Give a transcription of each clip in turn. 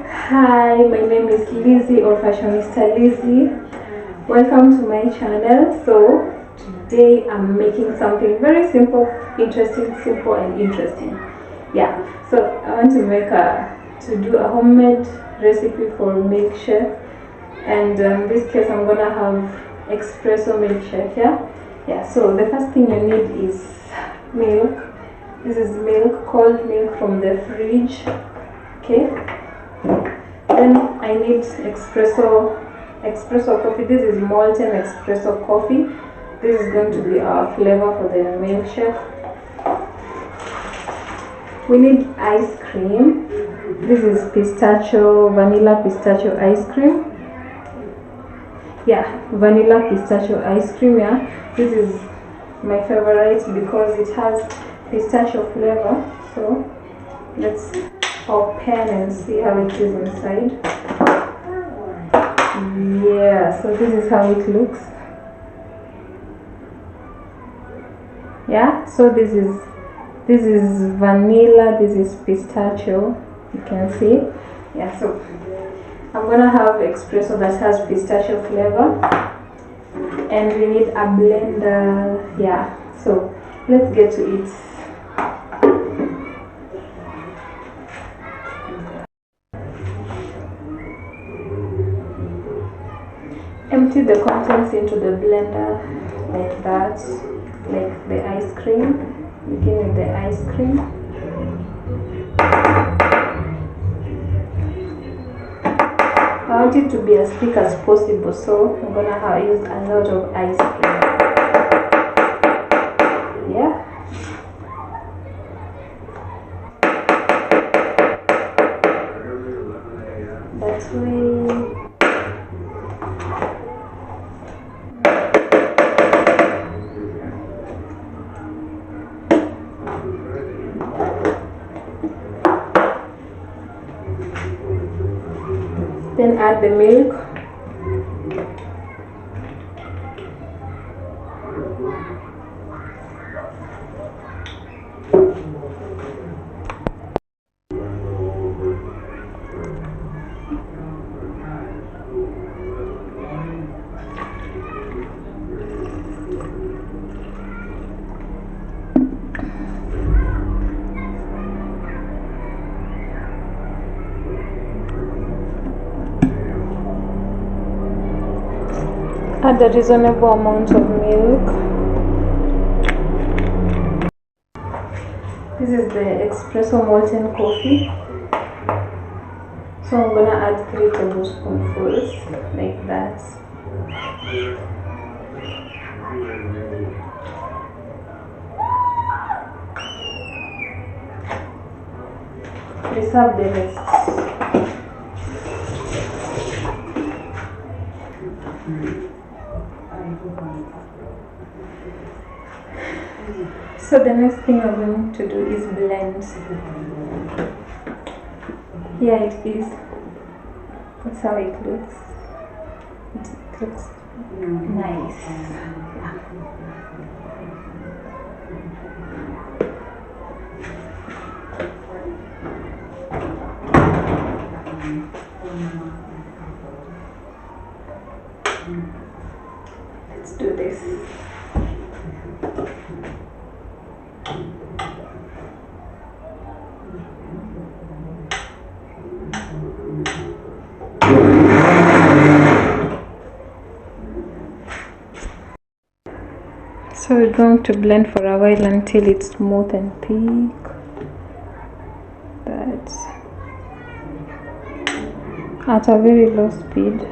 Hi, my name is Lizzie or Fashionista Lizzie. Welcome to my channel. So today I'm making something very simple, simple and interesting. Yeah, so I want to do a homemade recipe for milkshake, and in this case I'm gonna have espresso milkshake. Yeah. So the first thing you need is milk. This is milk, cold milk from the fridge. Okay. Then I need espresso coffee. This is molten espresso coffee. This is going to be our flavor for the milkshake. We need ice cream. This is vanilla pistachio ice cream. Yeah, vanilla pistachio ice cream. Yeah, this is my favorite because it has pistachio flavor. So let's open and see how it is inside. Yeah, so this is how it looks. Yeah, so this is vanilla, this is pistachio, you can see. Yeah, so I'm gonna have espresso that has pistachio flavor, and we need a blender. Yeah, so let's get to it. Empty the contents into the blender like that, like the ice cream. Begin with the ice cream. I want it to be as thick as possible, so I'm gonna use a lot of ice cream. Yeah. That way. Then add the milk. Add a reasonable amount of milk. This is the espresso molten coffee. So I'm gonna add 3 tablespoonfuls like that. Reserve the rest. So the next thing I'm going to do is blend. Here it is. That's how it looks. It looks nice. Yeah. Let's do this. So we're going to blend for a while until it's smooth and thick. That's at a very low speed.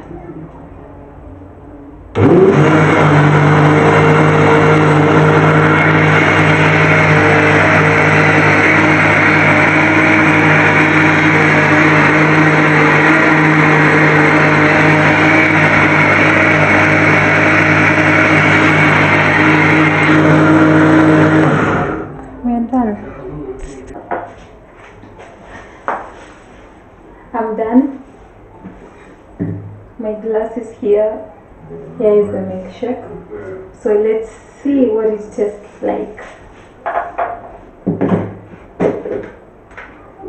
I'm done. My glass is here. Here is the milkshake. So let's see what it tastes like. You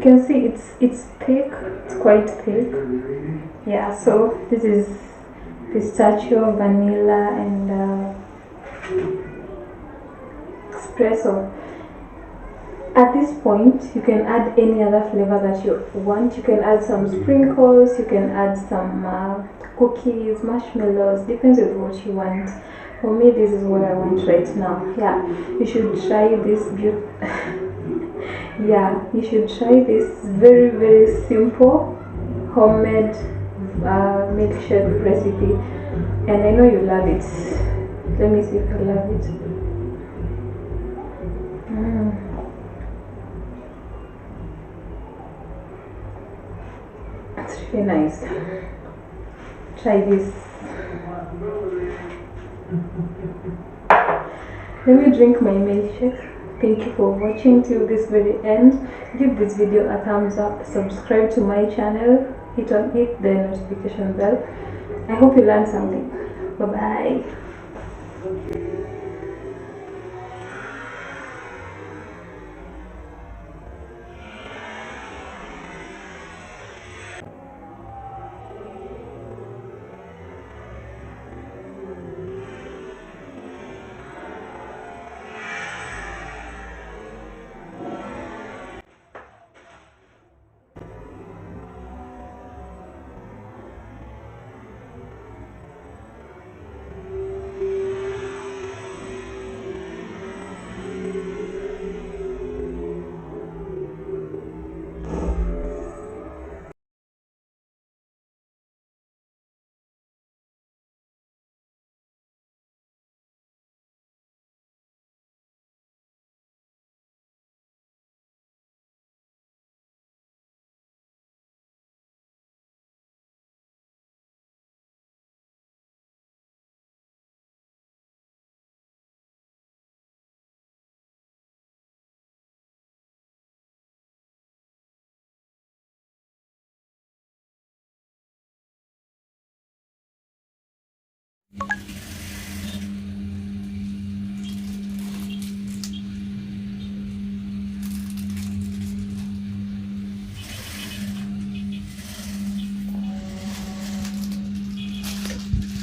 can see it's thick. It's quite thick. Yeah. So this is pistachio, vanilla, and espresso. At this point, you can add any other flavor that you want. You can add some sprinkles. You can add some cookies, marshmallows. Depends on what you want. For me, this is what I want right now. Yeah, you should try this. Yeah, you should try this very simple homemade milkshake recipe, and I know you love it. Let me see if I love it. It's really nice. Try this. Let me drink my milkshake. Thank you for watching till this very end. Give this video a thumbs up, subscribe to my channel, hit the notification bell. I hope you learned something. Bye bye.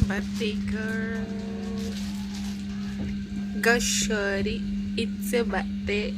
Birthday girl. Go shorty, it's a birthday.